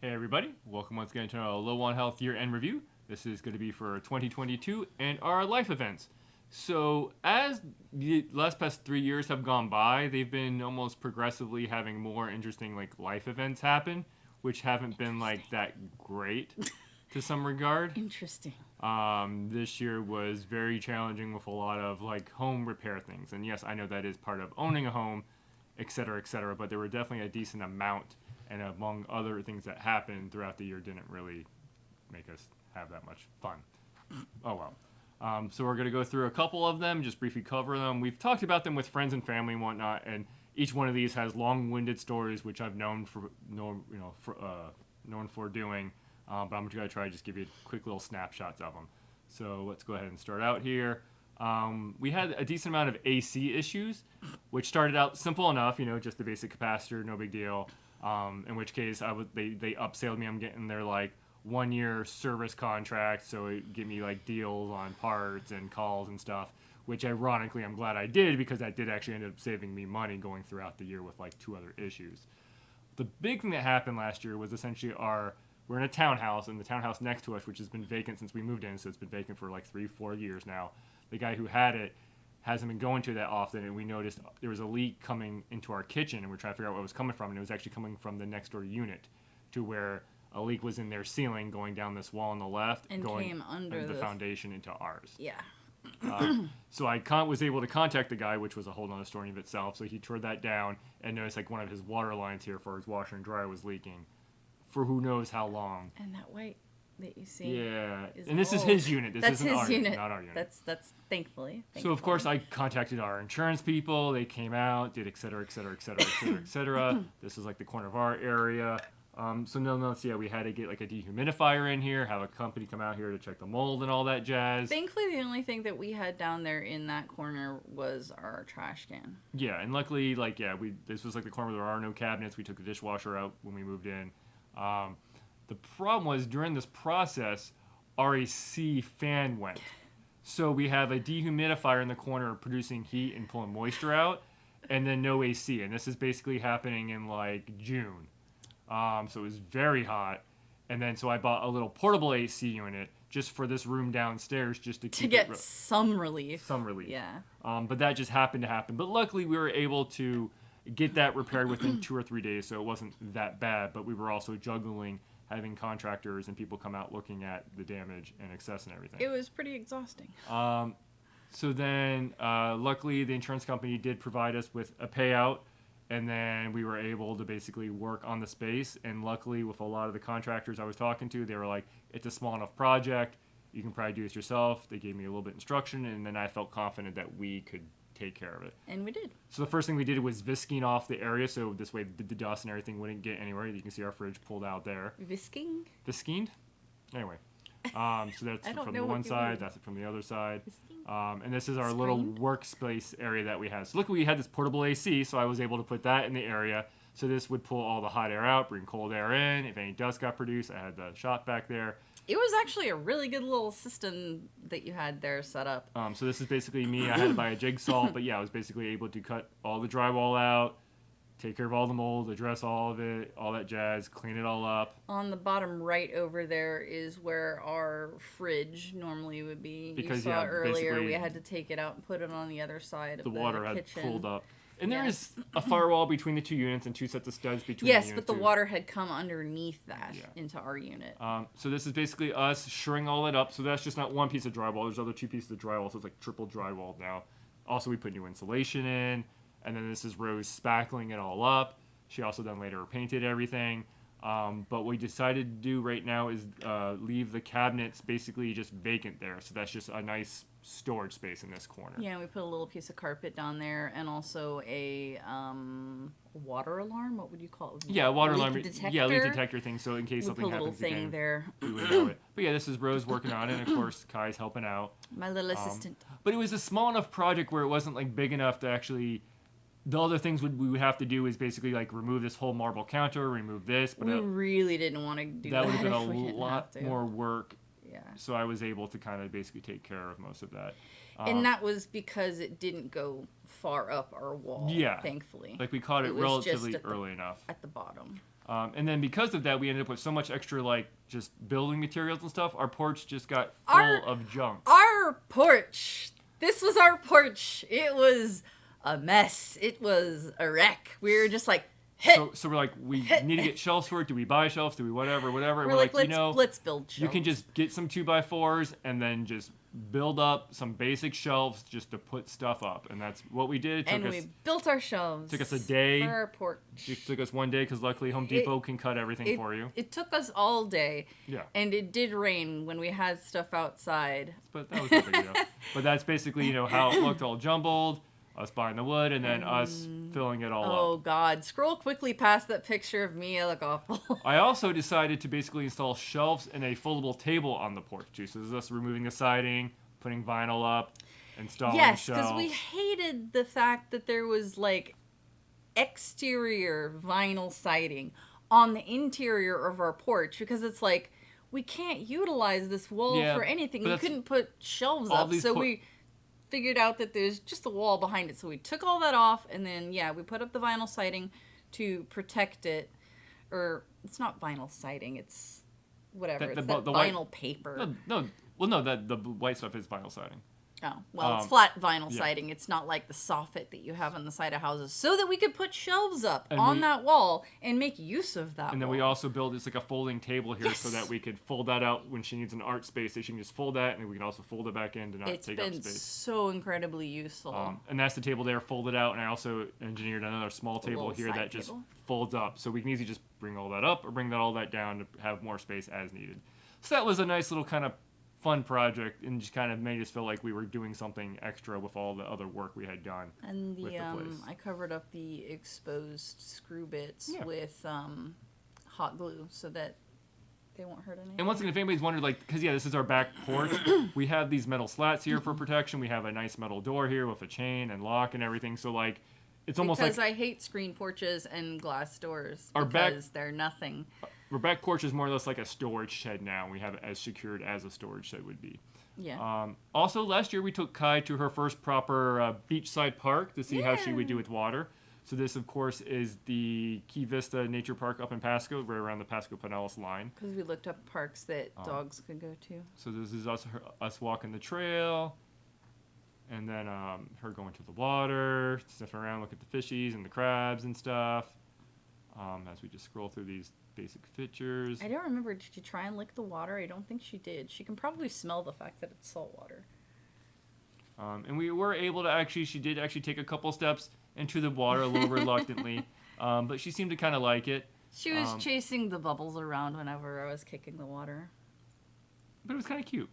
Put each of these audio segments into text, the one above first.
Hey everybody, welcome once again to our Low on Health Year-End Review. This is going to be for 2022 and our life events. So as the last past 3 years have gone by, they've been almost progressively having more interesting life events happen, which haven't been that great to some regard. Interesting. This year was very challenging with a lot of home repair things. And yes, I know that is part of owning a home, etc., but there were definitely a decent amount, and among other things that happened throughout the year didn't really make us have that much fun. Oh well. So we're going to go through a couple of them, just briefly cover them. We've talked about them with friends and family and whatnot, and each one of these has long-winded stories, which I've known for doing. But I'm going to try to just give you quick little snapshots of them. So let's go ahead and start out here. We had a decent amount of AC issues, which started out simple enough, just the basic capacitor, no big deal. In which case, they upsailed me. I'm getting their 1 year service contract, so it give me deals on parts and calls and stuff. Which ironically, I'm glad I did, because that did actually end up saving me money going throughout the year with 2 other issues. The big thing that happened last year was essentially we're in a townhouse, and the townhouse next to us, which has been vacant since we moved in, so it's been vacant for 3-4 years now. The guy who had it hasn't been going to that often, and we noticed there was a leak coming into our kitchen, and we're trying to figure out where it was coming from, and it was actually coming from the next door unit, to where a leak was in their ceiling going down this wall on the left, And going came under the foundation into ours. Yeah. So I was able to contact the guy, which was a whole other story of itself. So he tore that down and noticed one of his water lines here for his washer and dryer was leaking for who knows how long. And that white that you see. Yeah, is and this old. is his unit. This That's isn't his our unit. not our unit. That's thankfully. So of course I contacted our insurance people. They came out, did et cetera. This is the corner of our area. So we had to get a dehumidifier in here, have a company come out here to check the mold and all that jazz. Thankfully, the only thing that we had down there in that corner was our trash can. Yeah, and luckily, this was the corner where there are no cabinets. We took the dishwasher out when we moved in. The problem was during this process, our AC fan went. So we have a dehumidifier in the corner producing heat and pulling moisture out, and then no AC. And this is basically happening in June. So it was very hot. And then so I bought a little portable AC unit just for this room downstairs, just to keep get some relief. Yeah. But that just happened to happen. But luckily we were able to get that repaired within 2 or 3 days, so it wasn't that bad. But we were also juggling having contractors and people come out looking at the damage and excess and everything. It was pretty exhausting. So then, luckily, the insurance company did provide us with a payout, and then we were able to basically work on the space. And luckily, with a lot of the contractors I was talking to, they were like, it's a small enough project. You can probably do this yourself. They gave me a little bit of instruction, and then I felt confident that we could take care of it. And we did. So the first thing we did was visking off the area, so this way the dust and everything wouldn't get anywhere. You can see our fridge pulled out there. Visking? Visking? Anyway. So that's from the one side, that's from the other side. And this is our little workspace area that we have. So luckily we had this portable AC, so I was able to put that in the area. So this would pull all the hot air out, bring cold air in. If any dust got produced, I had the shop back there. It was actually a really good little system that you had there set up. So this is basically me. I had to buy a jigsaw, but yeah, I was basically able to cut all the drywall out, take care of all the mold, address all of it, all that jazz, clean it all up. On the bottom right over there is where our fridge normally would be. Because, you saw yeah, earlier we had to take it out and put it on the other side of the water had kitchen. pulled up. And there is a firewall between the 2 units and 2 sets of studs between yes, the units. but the water had come underneath that into our unit. So this is basically us shoring all it up. So that's just not one piece of drywall. There's other 2 pieces of drywall, so it's triple drywall now. Also, we put new insulation in. And then this is Rose spackling it all up. She also then later painted everything. But what we decided to do right now is leave the cabinets basically just vacant there. So that's just a nice storage space in this corner. Yeah, we put a little piece of carpet down there and also a water alarm. What would you call it? Yeah, water leak alarm. detector. Yeah, leak detector thing. So in case we something put a little happens thing again, there. we would know it. But yeah, this is Rose working on it. And of course, Kai's helping out. My little assistant. But it was a small enough project where it wasn't big enough to actually. The other things we would have to do is basically remove this whole marble counter, remove this. But we really didn't want to do that. That would have been if a we didn't lot have to. more work. Yeah. So I was able to kind of basically take care of most of that. And that was because it didn't go far up our wall, Yeah. thankfully. Like we caught it was relatively just early enough. At the bottom. And then because of that, we ended up with so much extra, like, just building materials and stuff. Our porch just got full of junk. Our porch. This was our porch. It was a mess. It was a wreck. We were just like, So we're like, we need to get shelves for it. Do we buy shelves? Do we whatever? And we're like, let's build shelves. You can just get some 2x4s and then just build up some basic shelves just to put stuff up. And that's what we did. We built our shelves. Took us a day. For our porch. It took us one day because luckily Home Depot can cut everything for you. It took us all day. Yeah. And it did rain when we had stuff outside. But that was no big deal. But that's basically, how it looked all jumbled. Us buying the wood, and then us filling it all up. Oh, God. Scroll quickly past that picture of me. I look awful. I also decided to basically install shelves and a foldable table on the porch, too. So this is us removing the siding, putting vinyl up, installing shelves. Yes, because we hated the fact that there was, like, exterior vinyl siding on the interior of our porch, because it's like, we can't utilize this wall for anything. We couldn't put shelves up, so we figured out that there's just a wall behind it, so we took all that off, and then we put up the vinyl siding to protect it. Or it's not vinyl siding, it's whatever. It's the vinyl paper. No, the white stuff is vinyl siding. Oh, well, it's flat vinyl siding. It's not like the soffit that you have on the side of houses, so that we could put shelves up on that wall and make use of that. And then we also built it's like a folding table here, so that we could fold that out when she needs an art space. So she can just fold that, and we can also fold it back in to not take up space. It's been so incredibly useful. And that's the table there folded out, and I also engineered another small table here that just folds up, so we can easily just bring all that up or bring all that down to have more space as needed. So that was a nice little kind of fun project, and just kind of made us feel like we were doing something extra with all the other work we had done. And I covered up the exposed screw bits with hot glue so that they won't hurt anything. And once again, if anybody's wondered, like, because this is our back porch, we have these metal slats here for protection. We have a nice metal door here with a chain and lock and everything. So like, it's almost because I hate screen porches and glass doors because they're nothing. Our back porch is more or less like a storage shed now. We have it as secured as a storage shed would be. Yeah. Also, last year we took Kai to her first proper beachside park to see how she would do with water. So this, of course, is the Key Vista Nature Park up in Pasco, right around the Pasco-Pinellas line. Because we looked up parks that dogs could go to. So this is us walking the trail, and then her going to the water, sniffing around, look at the fishies and the crabs and stuff. As we just scroll through these basic features. I don't remember. Did she try and lick the water? I don't think she did. She can probably smell the fact that it's salt water. And we were able to she did actually take a couple steps into the water a little reluctantly, but she seemed to kind of like it. She was chasing the bubbles around whenever I was kicking the water. But it was kind of cute.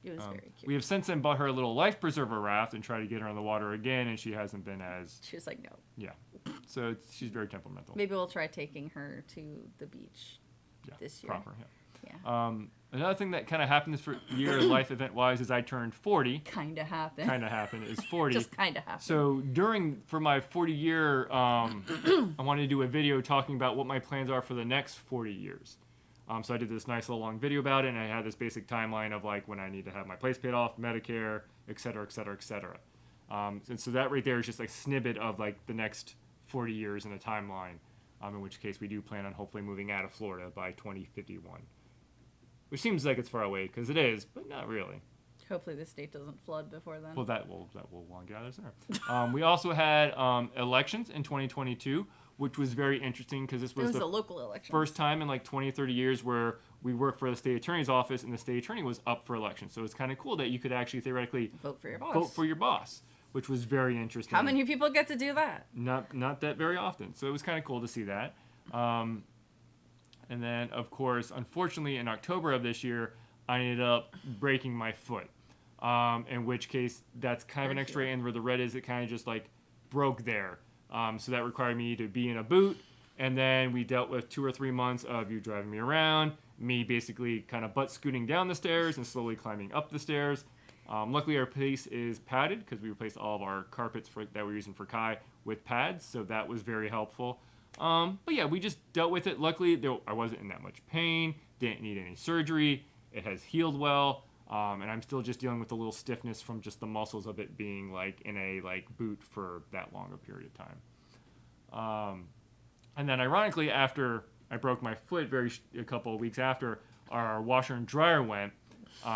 It was very cute. We have since then bought her a little life preserver raft and tried to get her on the water again, and she hasn't been as... She was like, no. Yeah. So she's very temperamental. Maybe we'll try taking her to the beach this year. Proper, yeah. Another thing that kind of happened this year, life event-wise, is I turned 40. Kind of happened. Kind of happened. Is 40. Just kind of happened. So for my 40-year, I wanted to do a video talking about what my plans are for the next 40 years. So I did this nice little long video about it, and I had this basic timeline of like when I need to have my place paid off, Medicare, et cetera, et cetera, et cetera. And so that right there is just a snippet of like the next 40 years in a timeline, in which case we do plan on hopefully moving out of Florida by 2051. Which seems like it's far away, because it is, but not really. Hopefully the state doesn't flood before then. Well, that will get out of there sooner. We also had elections in 2022, which was very interesting because this was a local election. First time in like 20 or 30 years where we worked for the state attorney's office and the state attorney was up for election. So it's kind of cool that you could actually theoretically vote for your boss, which was very interesting. How many people get to do that? Not that very often. So it was kind of cool to see that. And then, of course, unfortunately, in October of this year, I ended up breaking my foot. In which case, that's kind of an X-ray, and where the red is, it kind of just like broke there. So that required me to be in a boot, and then we dealt with 2 or 3 months of you driving me around, me basically kind of butt scooting down the stairs and slowly climbing up the stairs. Luckily, our place is padded because we replaced all of our carpets that we're using for Kai with pads, so that was very helpful. But yeah, we just dealt with it. Luckily, I wasn't in that much pain, didn't need any surgery. It has healed well. And I'm still just dealing with a little stiffness from just the muscles of it being like in a like boot for that long a period of time. And then ironically, after I broke my foot a couple of weeks after, our washer and dryer went,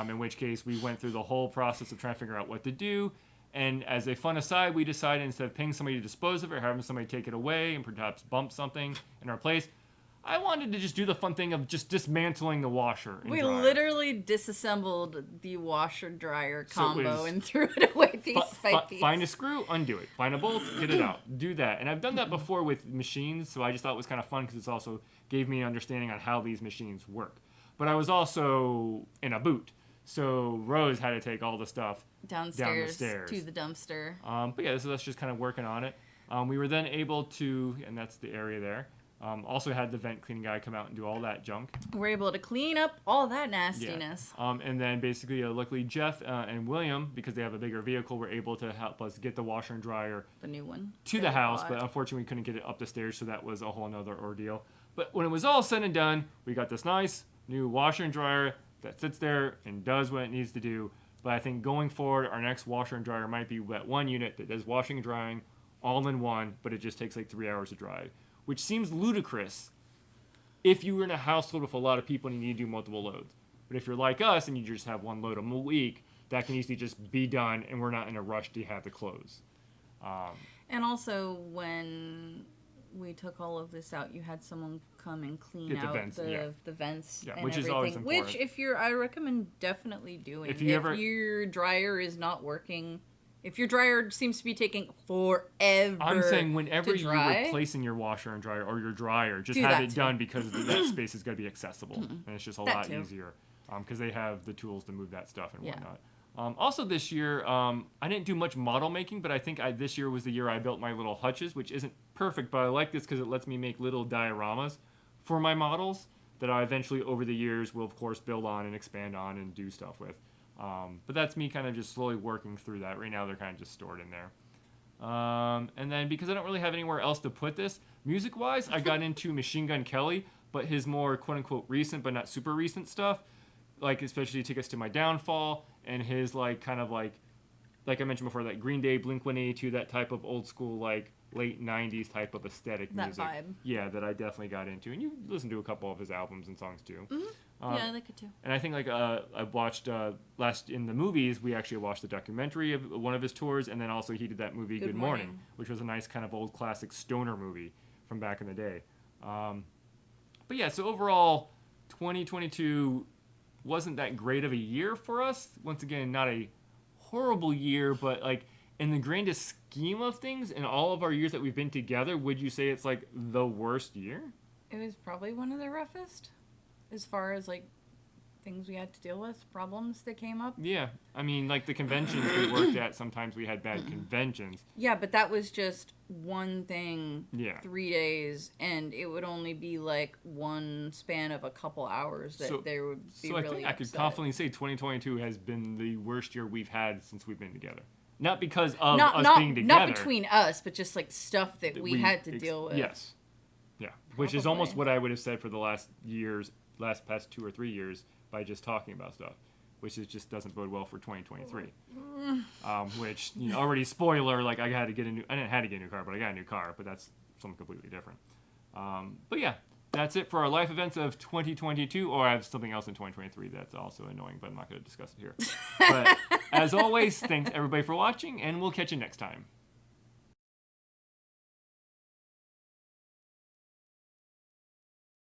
in which case we went through the whole process of trying to figure out what to do. And as a fun aside, we decided instead of paying somebody to dispose of it or having somebody take it away and perhaps bump something in our place, I wanted to just do the fun thing of just dismantling the washer and We dryer. literally disassembled the washer dryer So it combo was and threw it away piece by piece. Find a screw, undo it. Find a bolt, get it out. Do that. And I've done that before with machines, so I just thought it was kind of fun because it also gave me an understanding on how these machines work. But I was also in a boot, so Rose had to take all the stuff downstairs down the stairs to the dumpster. But yeah, so that's just kind of working on it. We were then able to, and that's the area there, also had the vent cleaning guy come out and do all that junk. We're able to clean up all that nastiness. Yeah. And then basically, luckily, Jeff and William, because they have a bigger vehicle, were able to help us get the washer and dryer The new one. to the house. But unfortunately, we couldn't get it up the stairs, so that was a whole nother ordeal. But when it was all said and done, we got this nice new washer and dryer that sits there and does what it needs to do. But I think going forward, our next washer and dryer might be that one unit that does washing and drying all in one, but it just takes like 3 hours to dry, which seems ludicrous if you were in a household with a lot of people and you need to do multiple loads. But if you're like us and you just have one load a week, that can easily just be done, and we're not in a rush to have the clothes. And also, when we took all of this out, you had someone come and clean Get the out vents, the vents Yeah, and which is everything. always important. Which, I recommend definitely doing. If your dryer is not working, if your dryer seems to be taking forever, I'm saying whenever to you're dry, replacing your washer and dryer or your dryer, just Do have that it too. done because that space is going to be accessible, and it's just a That lot too. easier because they have the tools to move that stuff and Yeah. whatnot. Also this year, I didn't do much model making, but I think this year was the year I built my little hutches, which isn't perfect, but I like this because it lets me make little dioramas for my models that I eventually, over the years, will, of course, build on and expand on and do stuff with. But that's me kind of just slowly working through that. Right now, they're kind of just stored in there. And then because I don't really have anywhere else to put this, music-wise, I got into Machine Gun Kelly, but his more quote-unquote recent but not super recent stuff, like especially Take Us to My Downfall, and his like kind of like I mentioned before, like Green Day, Blink-182, that type of old school like late 90s type of aesthetic That music. vibe. Yeah, that I definitely got into. And you listen to a couple of his albums and songs too. yeah, I like it too. And I think like I watched last in the movies, we actually watched the documentary of one of his tours, and then also he did that movie Good Morning, which was a nice kind of old classic stoner movie from back in the day. But yeah, so overall, 2022 wasn't that great of a year for us. Once again, not a horrible year, but like in the grandest scheme of things, in all of our years that we've been together, would you say it's like the worst year? It was probably one of the roughest, as far as like things we had to deal with, problems that came up. Yeah, I mean, like the conventions we worked at, sometimes we had bad conventions. Yeah, but that was just one thing, Yeah. 3 days, and it would only be like one span of a couple hours that they would be So really I think I could upset. confidently say 2022 has been the worst year we've had since we've been together. Not because of not, us not, being together. not between us, but just like stuff that we had to deal with. Yes. Yeah. Which is almost Probably. what I would have said for the past 2 or 3 years by just talking about stuff, which is just doesn't bode well for 2023. Which, already spoiler, like I didn't have to get a new car, but I got a new car, but that's something completely different. But yeah, that's it for our life events of 2022, or I have something else in 2023 that's also annoying, but I'm not going to discuss it here. But as always, thanks everybody for watching, and we'll catch you next time.